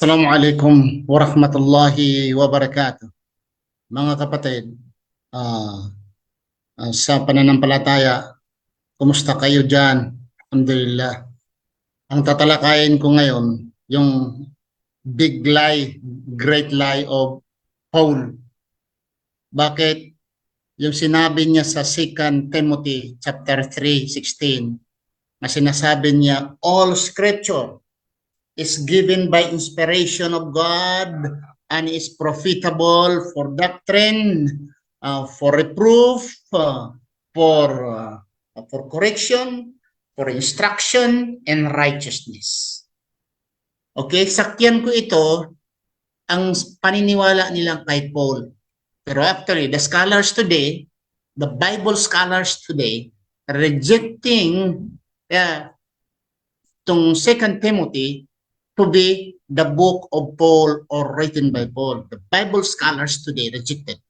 Assalamualaikum warahmatullahi wabarakatuh. Mga kapatid, ah, sa pananampalataya, kumusta kayo dyan? Alhamdulillah. Ang tatalakayin ko ngayon, yung big lie, great lie of Paul. Bakit? Yung sinabi niya sa 2 Timothy chapter 3:16, na sinasabi niya, all scripture is given by inspiration of God and is profitable for doctrine, for reproof, for correction, for instruction, and righteousness. Okay, sakyan ko ito ang paniniwala nilang kay Paul. Pero actually, the scholars today, the Bible scholars today, rejecting itong 2 Timothy to be the book of Paul or written by Paul. The Bible scholars today rejected.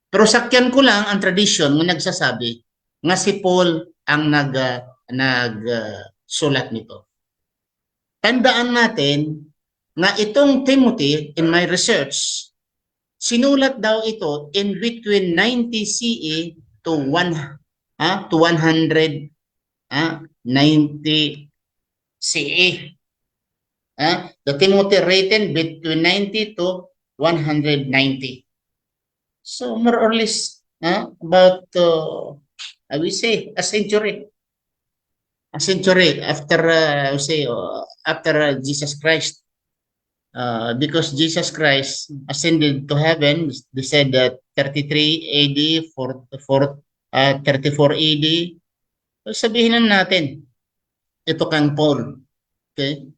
Pero sakyan ko lang ang tradition na nagsasabi nga si Paul ang nagsulat nito. Tandaan natin na itong Timothy, in my research, sinulat daw ito in between 90 CE to 100 90 CE. The Timothy written between 90 to 190. So more or less about I will say a century. A century after after Jesus Christ. Because Jesus Christ ascended to heaven, they said that 33 AD, 34 AD. So sabihin na natin, ito kang Paul. Okay?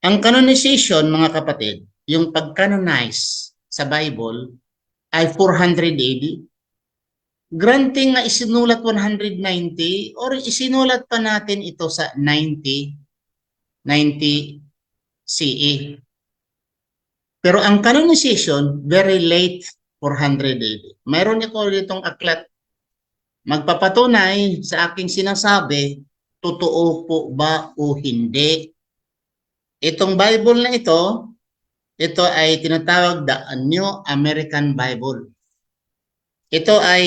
Ang canonization, mga kapatid, yung pag-canonize sa Bible ay 400 AD. Granting na isinulat 190 or isinulat pa natin ito sa 90 CE. Pero ang canonization, very late 400 AD. Mayroon ako ditong aklat. Magpapatunay sa aking sinasabi, totoo po ba o hindi? Itong Bible na ito ay tinatawag the New American Bible. Ito ay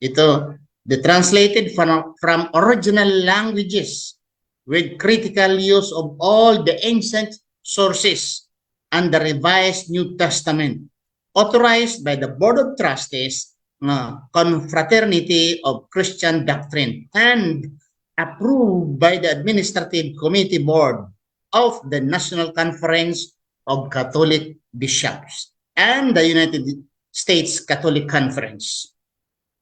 the translated from original languages with critical use of all the ancient sources and the revised New Testament, authorized by the Board of Trustees, Confraternity of Christian Doctrine, and approved by the Administrative Committee Board of the National Conference of Catholic Bishops and the United States Catholic Conference.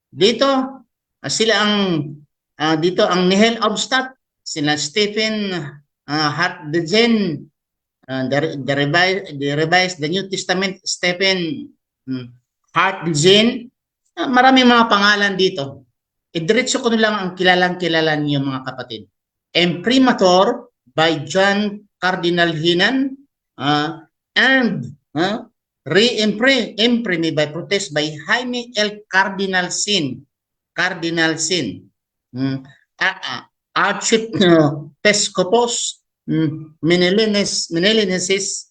Dito ang Nihil Obstat, sila Stephen Hartgen, the New Testament, Stephen Hartgen, maraming mga pangalan dito. Idiretso ko lang ang kilalang-kilala niyo, mga kapatid. Imprimatur by John Cardinal Hinan, and re-imprint by protest by Jaime L. Cardinal Sin, Archiepiscopos Menelensis,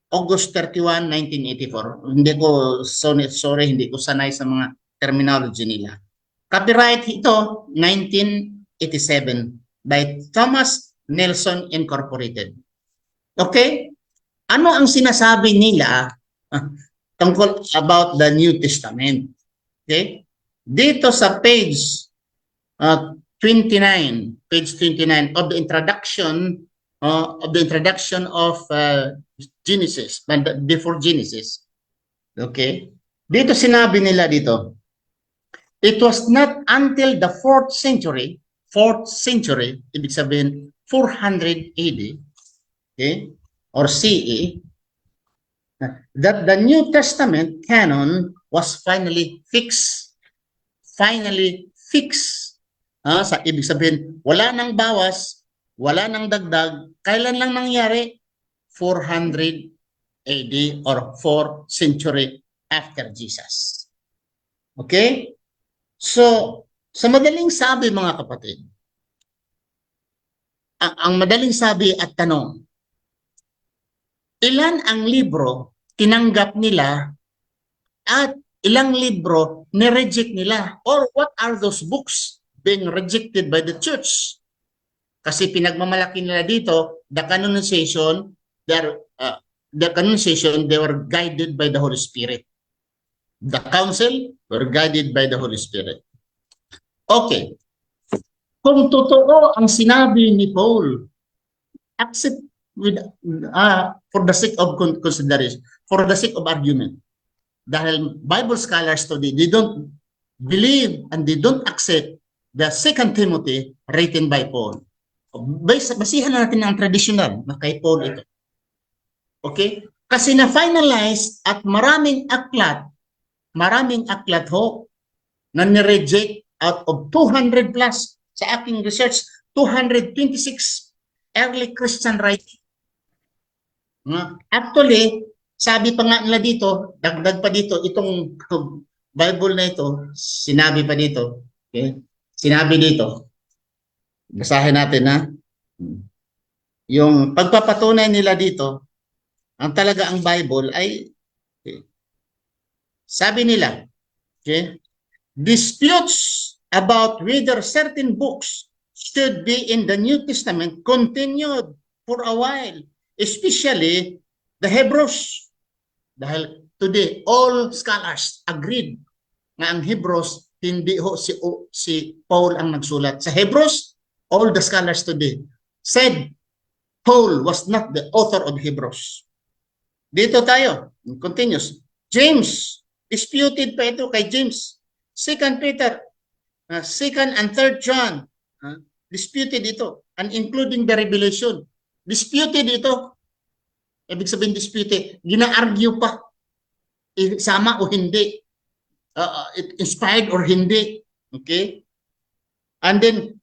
August 31, 1984. Hindi ko sanay sa mga terminology nila. Copyright ito 1987 by Thomas Nelson Incorporated. Okay? Ano ang sinasabi nila tungkol about the New Testament? Okay? Dito sa page 29 of the introduction of Genesis, before Genesis. Okay? Dito sinabi nila dito, it was not until the 4th century, ibig sabihin 400 AD, okay, or CE, that the New Testament canon was finally fixed. Ibig sabihin, wala nang bawas, wala nang dagdag. Kailan lang nangyari? 400 AD or 4th century after Jesus. Okay? So, sa madaling sabi, mga kapatid, ang madaling sabi at tanong, Ilan ang libro tinanggap nila at ilang libro ni-reject nila? Or what are those books being rejected by the church? Kasi pinagmamalaki nila dito, the canonization, they were guided by the Holy Spirit. The council were guided by the Holy Spirit. Okay. Kung totoo ang sinabi ni Paul, accept with for the sake of consideration, for the sake of argument. Dahil Bible scholars today, they don't believe and they don't accept the 2 Timothy written by Paul. Basihan natin ang traditional na kay Paul ito. Okay? Kasi na-finalize at maraming aklat ho na nireject out of 200 plus sa aking research, 226 early Christian writing. Actually, sabi pa nga nila dito, dagdag pa dito, itong Bible na ito, sinabi pa dito, okay? Sinabi dito, basahin natin ha, yung pagpapatunay nila dito, ang talaga ang Bible ay, okay, sabi nila, okay, disputes about whether certain books should be in the New Testament continued for a while, especially the Hebrews. Dahil today, all scholars agreed na ang Hebrews, hindi ho si Paul ang nagsulat. Sa Hebrews, all the scholars today said Paul was not the author of Hebrews. Dito tayo, continuous. James, disputed pa ito kay James. 2 Peter, 2 and 3 John, disputed ito, and including the Revelation. Disputed ito. Ibig sabihin disputed, gina-argue pa, sama o hindi, inspired or hindi. Okay? And then,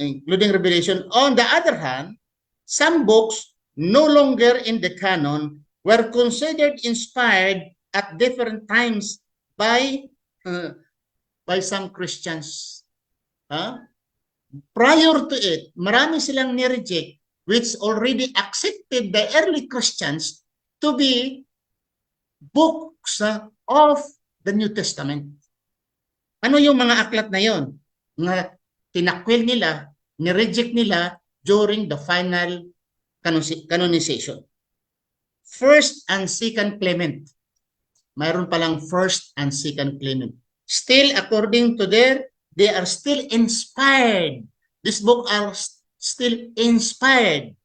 including Revelation. On the other hand, some books no longer in the canon were considered inspired at different times by some Christians. Prior to it, marami silang nireject which already accepted the early Christians to be books of the New Testament. Ano yung mga aklat na yon? Nga tinakwil nila, nireject nila during the final canonization. First and Second Clement. Mayroon palang First and Second Clement. Still, according to they are still inspired. This book are still inspired.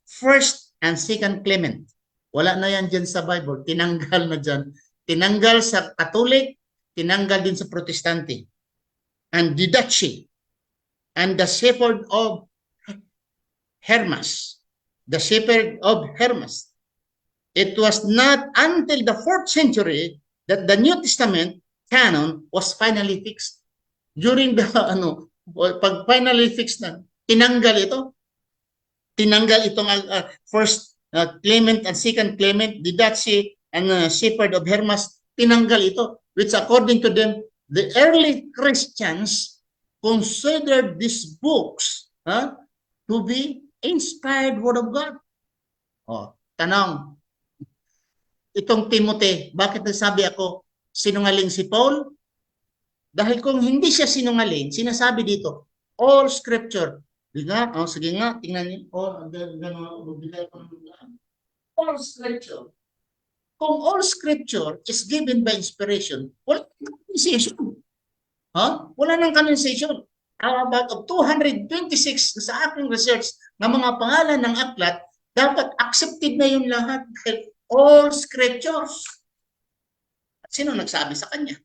First and Second Clement. Wala na yan dyan sa Bible. Tinanggal na dyan. Tinanggal sa Catholic, tinanggal din sa Protestante. And Didache, and the Shepherd of Hermas. The Shepherd of Hermas. It was not until the 4th century that the New Testament canon was finally fixed. During the, pag finally fixed na, tinanggal ito. Tinanggal itong First Clement and Second Clement, Didache, and Shepherd of Hermas, tinanggal ito, which according to them, the early Christians considered these books to be inspired word of God. Tanong, itong Timothy, bakit nasabi ako sinungaling si Paul? Dahil kung hindi siya sinungaling, sinasabi dito, all scripture. Sige nga, tingnan niyo. All scripture. Kung all scripture is given by inspiration, wala nang canonization. Wala nang canonization. About of 226 sa aking research na mga pangalan ng aklat, dapat accepted na yung lahat dahil all scriptures. Sino nagsabi sa kanya?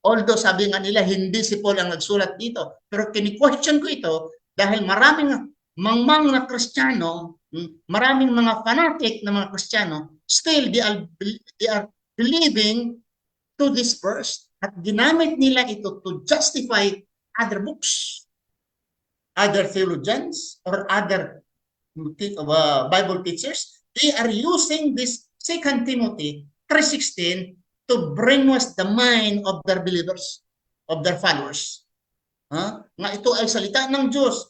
Although sabi nga nila, hindi si Paul ang nagsulat dito. Pero kini-question ko ito dahil maraming mangmang na Kristiyano, maraming mga fanatic na mga Kristiyano, still they are believing to this verse at ginamit nila ito to justify other books, other theologians, or other Bible teachers. They are using this 2 Timothy 3:16 to brainwash the mind of their believers, of their followers. Nga ito ay salita ng Diyos.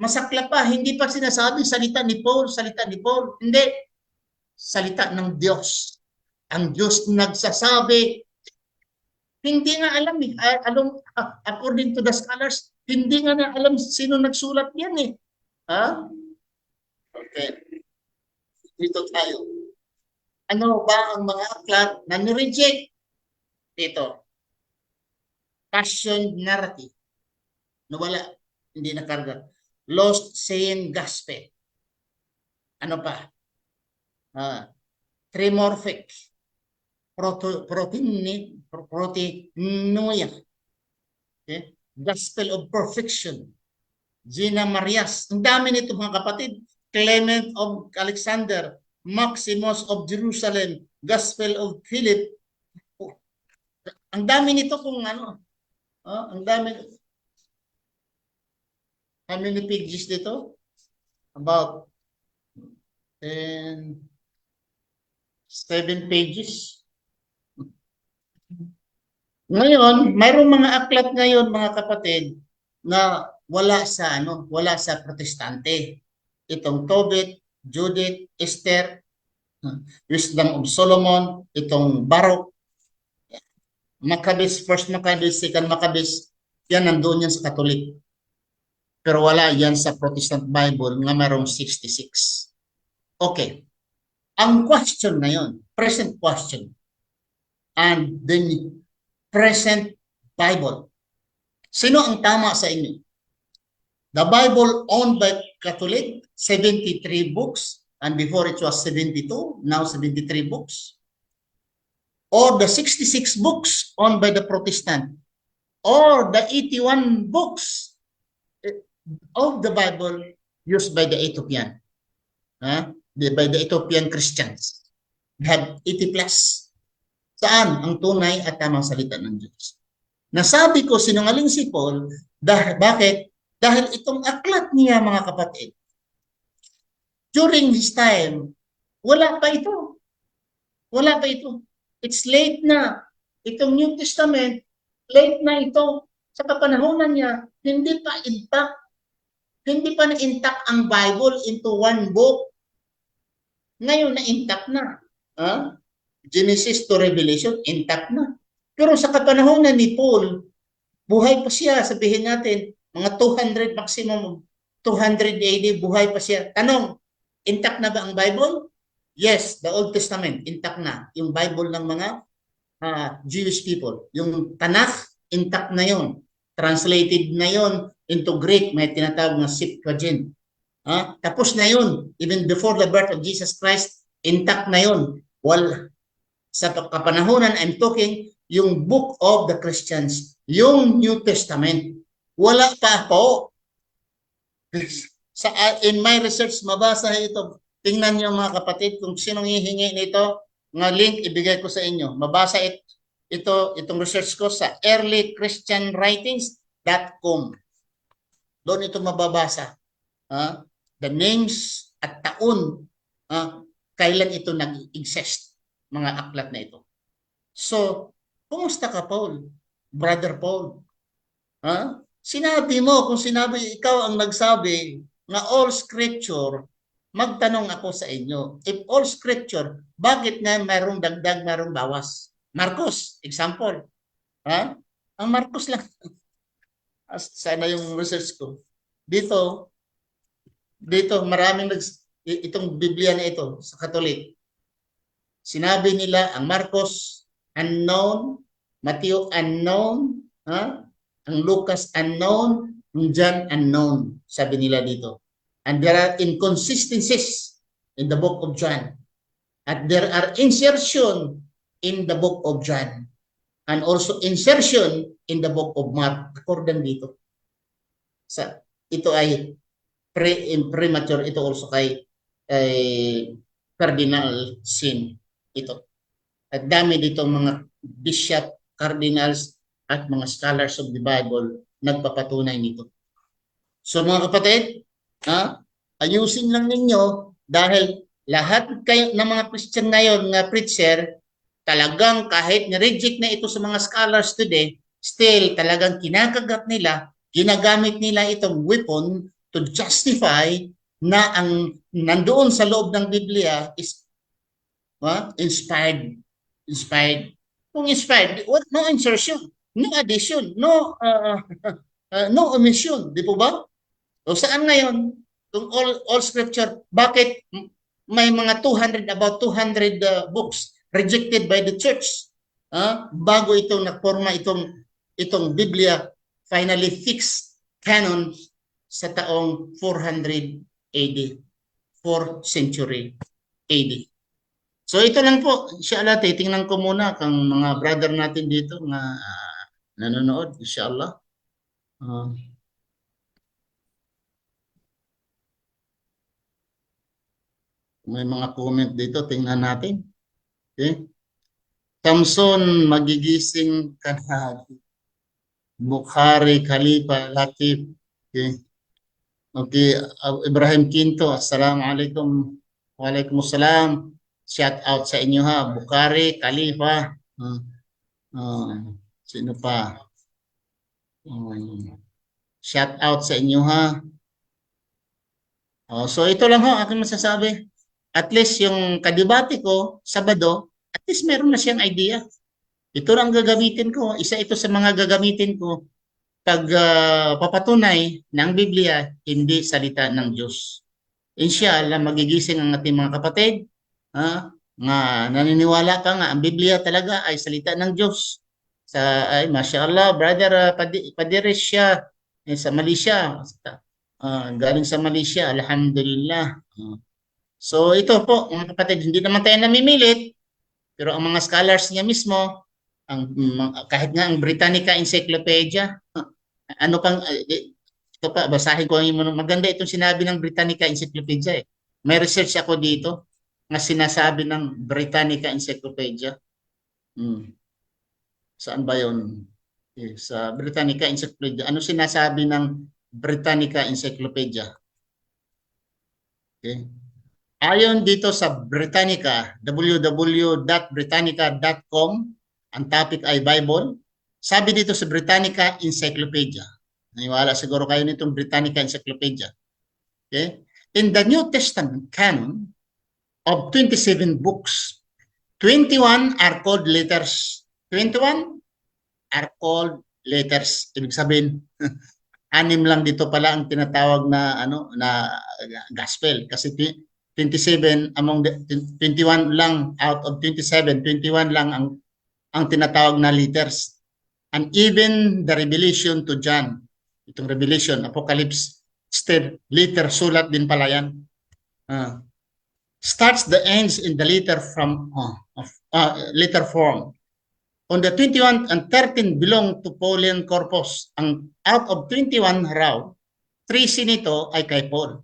Masaklap pa, hindi pa sinasabing salita ni Paul, salita ni Paul. Hindi, salita ng Diyos. Ang Diyos nagsasabi. Hindi nga alam eh. According to the scholars, hindi nga na alam sino nagsulat yan eh. Ha? Okay. Dito tayo. Ano ba ang mga aklat na nireject? Dito. Passion narrative. Nawala. Hindi nakarga. Lost saying gospel. Ano pa? Trimorphic. Protinoia. Okay? Gospel of Perfection. Gina Marias. Ang dami nito mga kapatid. Clement of Alexander. Maximus of Jerusalem. Gospel of Philip. Oh, ang dami nito kung ano. Ang dami. How many pages dito? About 7 pages. Ngayon, mayroong mga aklat ngayon mga kapatid na wala sa protestante. Itong Tobit, Judith, Esther, Wisdom of Solomon, itong Baruch, Maccabees, First Maccabees, Second Maccabees, yan nandoon yan sa Catholic. Pero wala yan sa Protestant Bible nga mayroong 66. Okay. Ang question na yun, present question, and the present Bible. Sino ang tama sa inyo? The Bible owned by Catholic, 73 books, and before it was 72, now 73 books. Or the 66 books owned by the Protestant, or the 81 books of the Bible used by the Ethiopian, by the Ethiopian Christians. They have 80 plus. Saan ang tunay at tamang salita ng Diyos? Nasabi ko sinungaling si Paul, bakit? Dahil itong aklat niya mga kapatid, during his time, wala pa ito. Wala pa ito. It's late na. Itong New Testament, late na ito. Sa kapanahonan niya, hindi pa intact. Hindi pa na-intact ang Bible into one book. Ngayon na-intact na. Genesis to Revelation, intact na. Pero sa kapanahonan ni Paul, buhay pa siya, sabihin natin, mga 200 maximum, 200 AD, buhay pa siya. Tanong, intact na ba ang Bible? Yes, the Old Testament, intact na. Yung Bible ng mga Jewish people. Yung Tanakh, intact na yon. Translated na yon into Greek, may tinatawag na Septuagint. Tapos na yun. Even before the birth of Jesus Christ, intact na yun. Well, sa kapanahonan, I'm talking yung book of the Christians, yung New Testament. Wala pa po. In my research, mabasa ito. Tingnan niyo mga kapatid, kung sinong hihingi nito, nga link ibigay ko sa inyo. Mabasa itong research ko sa earlychristianwritings.com. Doon ito mababasa. The names at taon, kailan ito nag-exist, mga aklat na ito. So, kumusta ka, Paul? Brother Paul? Sinabi mo, kung sinabi, ikaw ang nagsabi na all scripture, magtanong ako sa inyo. If all scripture, bakit nga mayroong dagdag, mayroong bawas? Marcos, example. Ang Marcos lang. Sana yung research ko. Dito maraming itong Biblia na ito sa Catholic. Sinabi nila ang Marcos unknown, Matthew unknown, ang Lucas unknown, ang John unknown, sabi nila dito. And there are inconsistencies in the book of John. And there are insertion in the book of John. And also insertion in the book of Mark. According dito. Ito ay premature. Ito also kay Cardinal Sin. Ito. At dami dito mga bishop, cardinals, at mga scholars of the Bible nagpapatunay nito. So mga kapatid, ayusin lang ninyo dahil lahat kayo ng mga Christian ngayon na preacher, talagang kahit ni-reject na ito sa mga scholars today, still talagang kinakagat nila, ginagamit nila itong weapon to justify na ang nandoon sa loob ng Biblia is inspired. Inspired. Kung inspired, what? No insertion, no addition, no omission. Di po ba? O saan ngayon? Kung all scripture, bakit may mga 200, about 200 books rejected by the church? Bago itong nagporma itong Biblia finally fixed canon sa taong 400 AD, 4th century AD. So ito lang po, inshallah, titingnan ko muna kung mga brother natin dito na nanonood, inshallah. May mga comment dito, tingnan natin. Okay? Samson, magigising ka na. Bukhari, Khalifa, Latif. Okay. Okay, Ibrahim Quinto, assalamualaikum. Waalaikumsalam. Shout out sa inyo ha. Bukhari, Khalifa. Sino pa? Shout out sa inyo ha. So ito lang ho, aking masasabi. At least yung kadibati ko, Sabado, at least meron na siyang idea. Ito lang gagamitin ko. Isa ito sa mga gagamitin ko pag papatunay ng Biblia, hindi salita ng Diyos. Inshallah, magigising ang ating mga kapatid nga naniniwala ka nga ang Biblia talaga ay salita ng Diyos. Ay, mashallah, brother Padiris siya sa Malaysia. Galing sa Malaysia, alhamdulillah. So ito po, mga kapatid, hindi naman tayo namimilit, pero ang mga scholars niya mismo, kahit nga ang Britannica Encyclopedia, ano pang, ito pa, basahin ko yung maganda itong sinabi ng Britannica Encyclopedia. May research ako dito na sinasabi ng Britannica Encyclopedia. Saan ba yun? Sa Britannica Encyclopedia. Ano sinasabi ng Britannica Encyclopedia? Okay. Ayon dito sa Britannica, www.britannica.com, ang topic ay Bible. Sabi dito sa Britannica Encyclopedia, naniwala siguro kayo nitong Britannica Encyclopedia. Okay? In the New Testament canon of 27 books, 21 are called letters. 21 are called letters. Ibig sabihin, 6 lang dito pala ang tinatawag na gospel, kasi 27 among the 21 lang out of 27, 21 lang ang tinatawag na letters. And even the revelation to John, itong revelation, Apocalypse, still letter, sulat din pala yan. Starts the ends in the letter from letter form. On the 21 and 13 belong to Pauline corpus. Ang out of 21 raw, 3 nito ay kay Paul.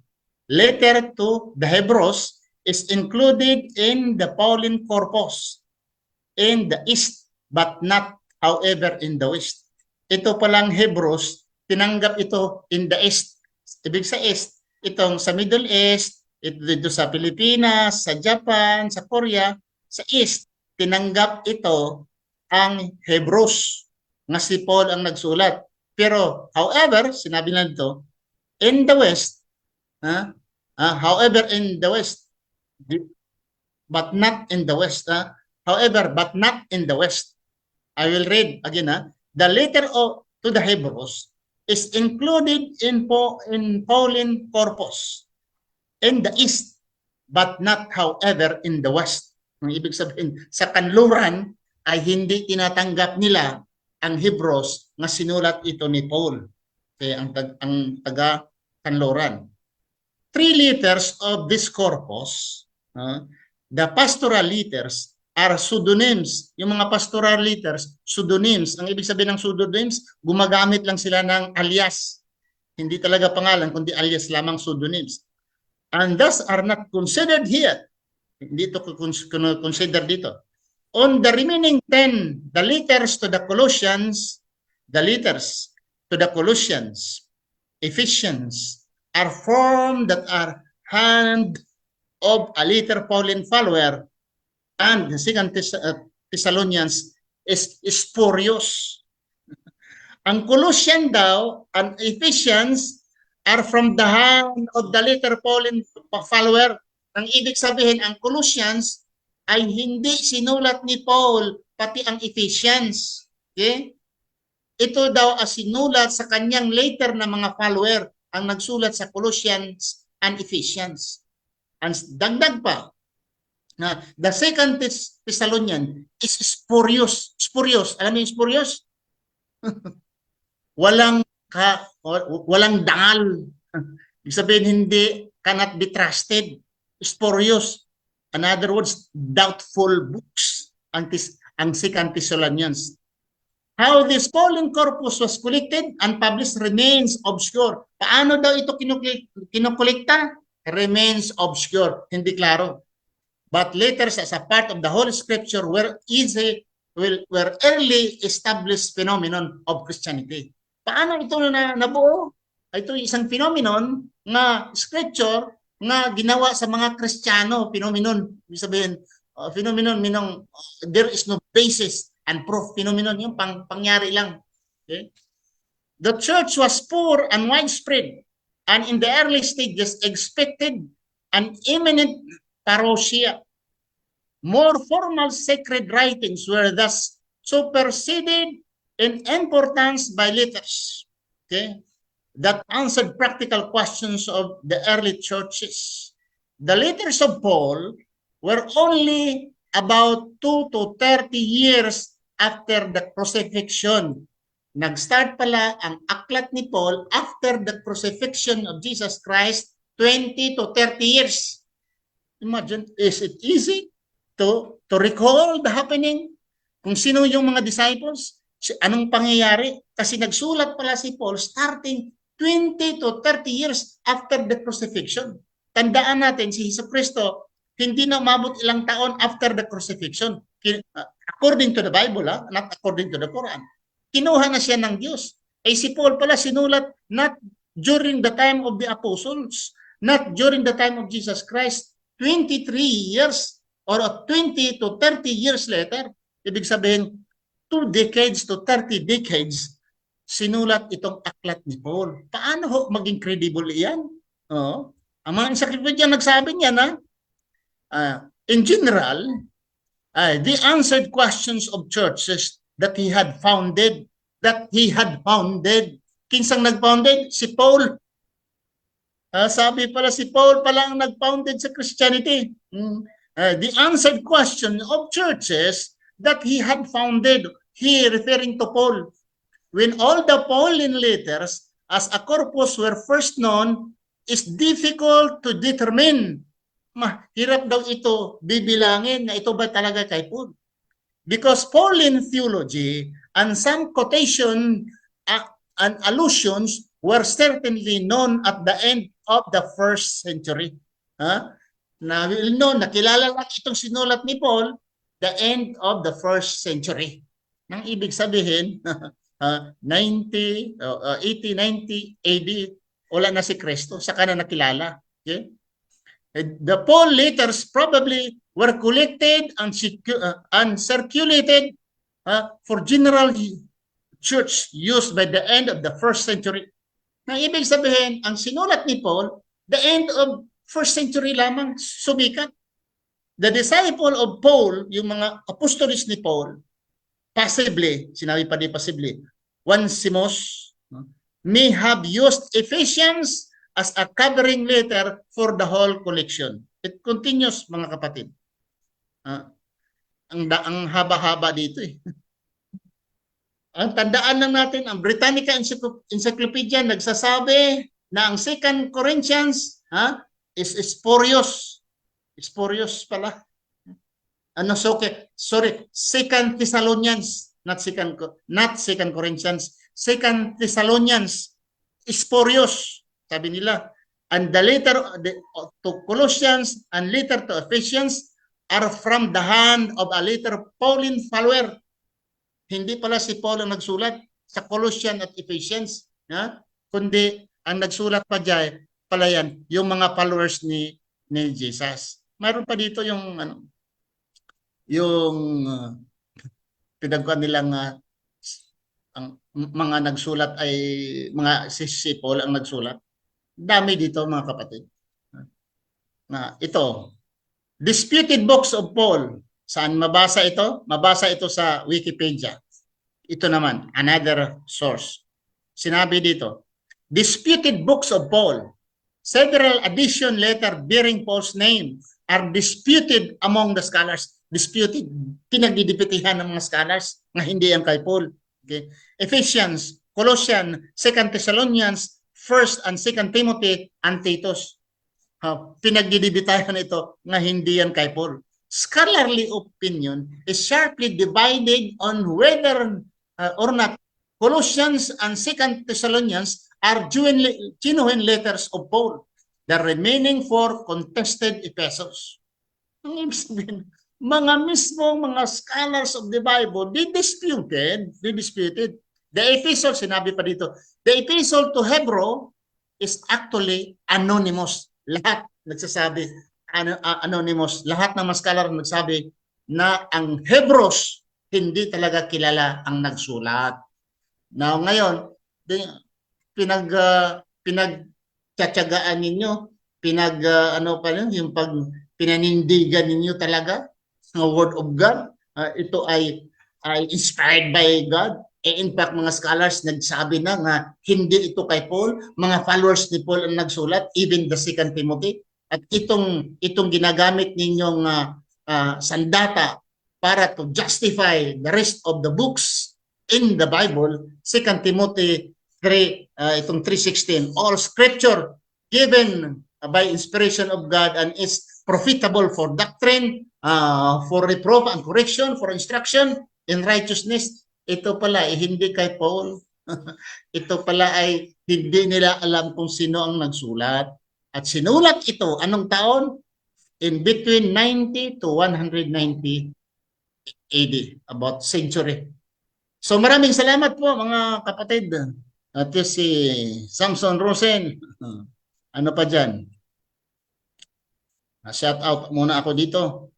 Letter to the Hebrews is included in the Pauline corpus in the East, but not, however, in the West. Ito palang Hebrews, tinanggap ito in the East. Ibig sa East, itong sa Middle East, ito sa Pilipinas, sa Japan, sa Korea, sa East, tinanggap ito ang Hebrews, nga si Paul ang nagsulat. Pero, however, sinabi na dito, in the West, however, in the West, but not in the West. However, but not in the West. I will read again. The letter to the Hebrews is included in Pauline corpus in the East, but not, however, in the West. Ang ibig sabihin, sa kanluran ay hindi tinatanggap nila ang Hebrews na sinulat ito ni Paul. Kaya ang taga-kanluran. 3 letters of this corpus, the pastoral letters, are pseudonyms. Yung mga pastoral letters, pseudonyms. Ang ibig sabihin ng pseudonyms, gumagamit lang sila ng alias. Hindi talaga pangalan, kundi alias lamang, pseudonyms. And thus are not considered here. Hindi ito consider dito. On the remaining 10, the letters to the Colossians, Ephesians, are formed that are hand of a later Pauline follower, and the 2 Thessalonians is spurious. Ang Colossian daw, ang Ephesians are from the hand of the later Pauline follower. Ang ibig sabihin, ang Colossians ay hindi sinulat ni Paul, pati ang Ephesians. Okay? Ito daw ang sinulat sa kanyang later na mga follower, ang nagsulat sa Colossians and Ephesians. Ang dagdag pa, na the second Thessalonian is spurious. Spurious. Alam mo yung spurious? walang dangal. Ibig sabihin, hindi, cannot be trusted. Spurious. In other words, doubtful books ang second Thessalonians. How this Pauline corpus was collected and published remains obscure. Paano daw ito kinukolekta? Remains obscure. Hindi klaro. But letters as a part of the Holy Scripture were early established phenomenon of Christianity. Paano ito nabuo? Ito isang phenomenon nga scripture nga ginawa sa mga Kristiyano. Phenomenon, ibig sabihin, phenomenon minong there is no basis and proof. Phenomenon yung pangyari lang. Okay? The church was poor and widespread, and in the early stages expected an imminent parousia. More formal sacred writings were thus superseded in importance by letters, okay, that answered practical questions of the early churches. The letters of Paul were only about 2 to 30 years after the crucifixion. Nag-start pala ang aklat ni Paul after the crucifixion of Jesus Christ, 20 to 30 years. Imagine, is it easy to recall the happening? Kung sino yung mga disciples, anong pangyayari? Kasi nagsulat pala si Paul starting 20 to 30 years after the crucifixion. Tandaan natin, si Jesucristo, hindi na umabot ilang taon after the crucifixion. According to the Bible, not according to the Quran. Kinuha na siya ng Diyos. Eh si Paul pala sinulat not during the time of the apostles, not during the time of Jesus Christ, 23 years or 20 to 30 years later. Ibig sabihin, 2 decades to 30 decades, sinulat itong aklat ni Paul. Paano ho maging credible iyan? Ang mga encyclopedia nagsabi niya na, in general, the answered questions of churches that he had founded. Kinsang nag-founded? Si Paul. Sabi pala si Paul pala ang nag-founded sa Christianity. The answered question of churches that he had founded, he referring to Paul. When all the Pauline letters as a corpus were first known, is difficult to determine. Mahirap daw ito bibilangin na ito ba talaga kay Paul. Because Pauline theology and some quotation and allusions were certainly known at the end of the first century. Nakilala lang itong sinulat ni Paul, the end of the first century. Nang ibig sabihin, 80, 90 AD, wala na si Kristo, saka na nakilala. Okay? The Paul letters probably were collected and circulated for general church use by the end of the first century. Nang ibig sabihin, ang sinulat ni Paul, the end of first century lamang sumikat. The disciple of Paul, yung mga apostolis ni Paul, possibly, sinabi pa di possibly, Onesimus, may have used Ephesians as a covering letter for the whole collection. It continues, mga kapatid. Ang haba-haba dito eh. Ang tandaan lang natin, ang Britannica Encyclopedia nagsasabi na ang 2 Corinthians is spurious. Spurious pala. Sorry, 2 Thessalonians, not 2 Corinthians, 2 Thessalonians, spurious, sabi nila. And the letter to Colossians and letter to Ephesians are from the hand of a later Pauline follower. Hindi pala si Paul ang nagsulat sa Colossians at Ephesians, kundi ang nagsulat pa dyan, pala yan, yung mga followers ni Jesus. Mayroon pa dito yung pinagkuhan nilang ang mga nagsulat ay si Paul ang nagsulat. Dami dito mga kapatid. Na ito, disputed books of Paul. Saan mabasa ito? Mabasa ito sa Wikipedia. Ito naman, another source. Sinabi dito, disputed books of Paul. Several addition letter bearing Paul's name are disputed among the scholars. Disputed, pinagdidipitihan ng mga scholars na hindi yan kay Paul. Okay. Ephesians, Colossians, 2 Thessalonians, 1 and 2 Timothy, and Titus. Pinagdidibitahan ito na hindi yan kay Paul. Scholarly opinion is sharply divided on whether or not Colossians and 2 Thessalonians are genuine letters of Paul. The remaining 4 contested epistles. Ang ibig sabihin, mga mismong mga scholars of the Bible, they disputed. The epistle, sinabi pa dito, the epistle to Hebrew is actually anonymous. Lahat nagsasabi, anonymous. Lahat ng mga scholar nagsabi na ang Hebrews hindi talaga kilala ang nagsulat. Now ngayon, pinagtsatsagaan ninyo, yung pag pinanindigan ninyo talaga ng word of God. Ito ay inspired by God. In fact, mga scholars nagsabi na nga hindi ito kay Paul, mga followers ni Paul ang nagsulat, even the 2 Timothy. At itong ginagamit ninyong sandata para to justify the rest of the books in the Bible, 2 Timothy 3, itong 3:16, all scripture given by inspiration of God and is profitable for doctrine, for reproof and correction, for instruction in righteousness. Ito pala ay hindi kay Paul. Ito pala ay hindi nila alam kung sino ang nagsulat. At sinulat ito, anong taon? In between 90 to 190 AD, about century. So maraming salamat po mga kapatid. At si Samson Rosen, ano pa dyan? Shout out muna ako dito.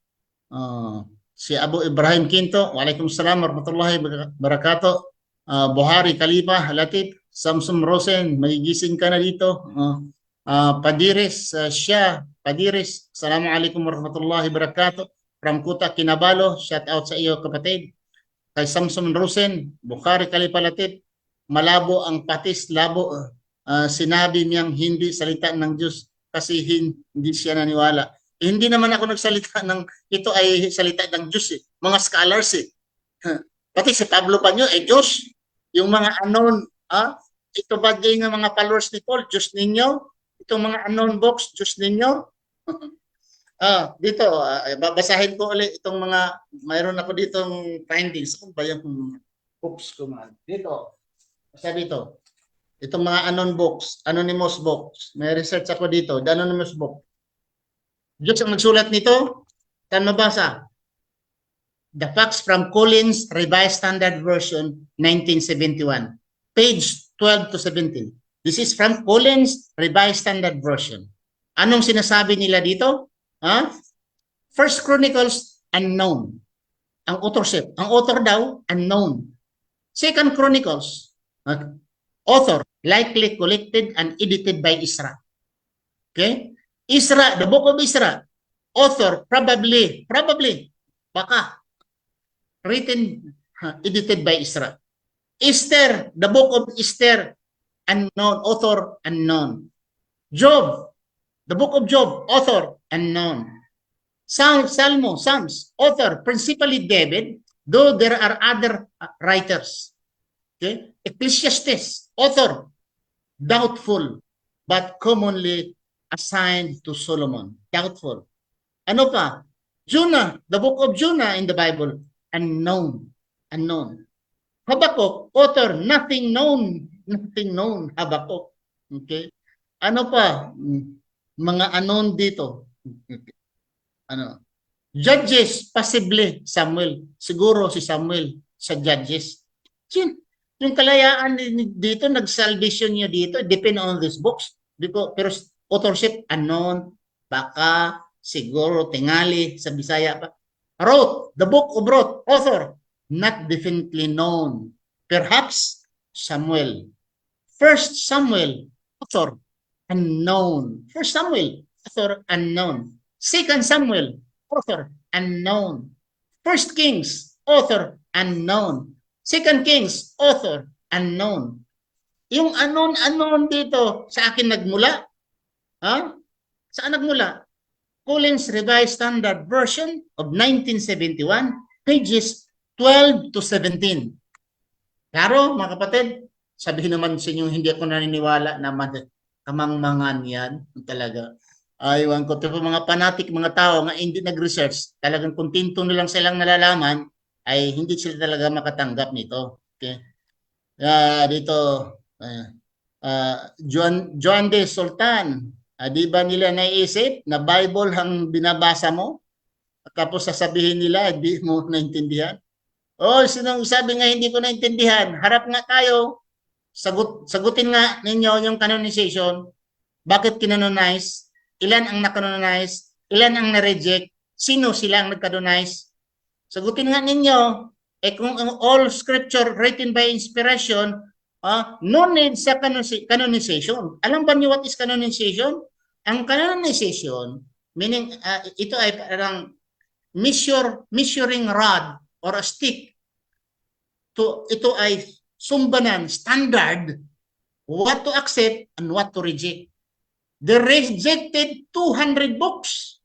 Si Abu Ibrahim Quinto, Waalaikumsalam warahmatullahi wabarakatuh. Buhari Khalifa Latif, Samson Rosen, magigising ka na dito. Padiris Padiris, Assalamualaikum warahmatullahi wabarakatuh. From Kuta Kinabalo, shout out sa iyo kapatid. Kay Samson Rosen, Bukhari Khalifa Latif, malabo ang patis, labo. Sinabi niyang hindi salita ng Diyos kasi hindi siya naniwala. Hindi naman ako nagsalita ng ito ay salita ng Diyos eh. Mga scholars eh. Pati si Pablo Panyo eh Diyos. Yung mga unknown, ito ba din ng mga followers ni Paul, Diyos ninyo? Itong mga unknown books, Diyos ninyo? Dito, babasahin ko ulit itong mga, mayroon ako ditong findings. Ano ba yung books ko man? Dito, sabi dito, itong mga unknown books, anonymous books. May research ako dito, the anonymous book. Diyos ang nagsulat nito. Saan mabasa? The Facts from Collins Revised Standard Version 1971. Page 12 to 17. This is from Collins Revised Standard Version. Anong sinasabi nila dito? First Chronicles, unknown. Ang authorship. Ang author daw, unknown. Second Chronicles, author, likely collected and edited by Ezra. Okay? Ezra, the book of Ezra, author, probably, baka, written, edited by Ezra. Esther, the book of Esther, unknown, author, unknown. Job, the book of Job, author, unknown. Psalms, author, principally David, though there are other writers. Okay? Ecclesiastes, author, doubtful, but commonly assigned to Solomon. Doubtful. Ano pa? Jonah, the book of Jonah in the Bible, unknown. Habakkuk, author, nothing known. Habakkuk. Okay? Ano pa? Mga unknown dito. Ano? Judges, possibly Samuel. Siguro si Samuel sa Judges. Yung kalayaan dito, nag-salvation niya dito, depend on these books. Pero authorship, unknown, baka, siguro, tingali, sa Bisaya pa. Wrote, the book of Ruth, author, not definitely known. Perhaps, Samuel. First Samuel, author, unknown. First Samuel, author unknown. Second Samuel, author unknown. First Kings, author unknown. Second Kings, author unknown. Yung unknown dito sa akin nagmula. Ha? Saan nagmula? Collins Revised Standard Version of 1971, pages 12 to 17. Klaro, mga kapatid? Sabihin naman sa inyo, hindi ako naniniwala na kamangmangan yan. Talaga. Aywan ko, ito mga fanatic, mga tao nga hindi nag-research, talagang kontento nilang silang nalalaman, ay hindi sila talaga makatanggap nito. Okay? Dito, Juan de Sultan, di ba nila naisip na Bible ang binabasa mo? Tapos sasabihin nila, hindi mo naintindihan? Oh, sinong sabi nga hindi ko naintindihan? Harap nga tayo. Sagutin nga ninyo yung canonization. Bakit kinanonize? Ilan ang nakanonize? Ilan ang na-reject? Sino sila ang nagkanonize? Sagutin nga ninyo. Kung all scripture written by inspiration, no need sa canonization. Alam ba niyo what is canonization? Ang canonization, meaning ito ay parang measuring rod or a stick. Ito ay sumbanan, standard, what to accept and what to reject. They rejected 200 books.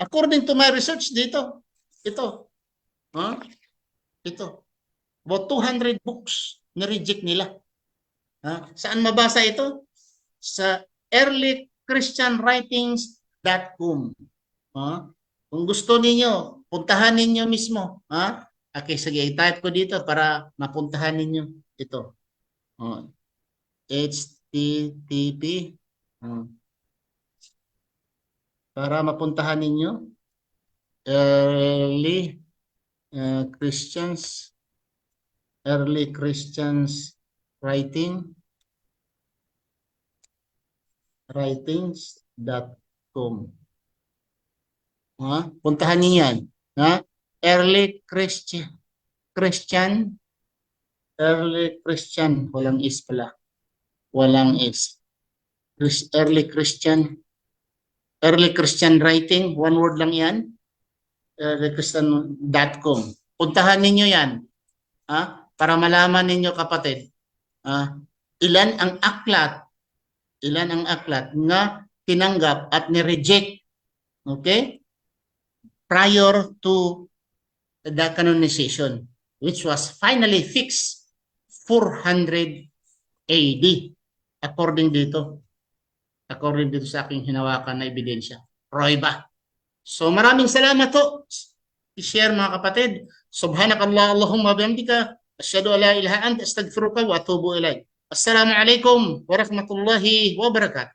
According to my research dito, ito. Ito. About 200 books na-reject nila. Saan mabasa ito? Sa earlychristianwritings.com. Kung gusto ninyo, puntahan ninyo mismo. Okay, sige, i-type ko dito para mapuntahan ninyo ito. HTTP para mapuntahan ninyo early Christians writings.com. Puntahan niyo yan. Early Christian, walang is pala. Walang is. Early Christian writing, one word lang yan. Christian.com. Puntahan ninyo yan. Para malaman ninyo, kapatid, ilan ang aklat na tinanggap at ni-reject, okay, prior to the canonization, which was finally fixed 400 AD, according dito sa aking hinawakan na ebidensya. Prueba. So maraming salamat po. I-share, mga kapatid. Subhanakallah Allahumma bihamdika asyhadu an la ilaha illa anta astaghfiruka wa atubu ilaik. Assalamu alaikum warahmatullahi wabarakatuh.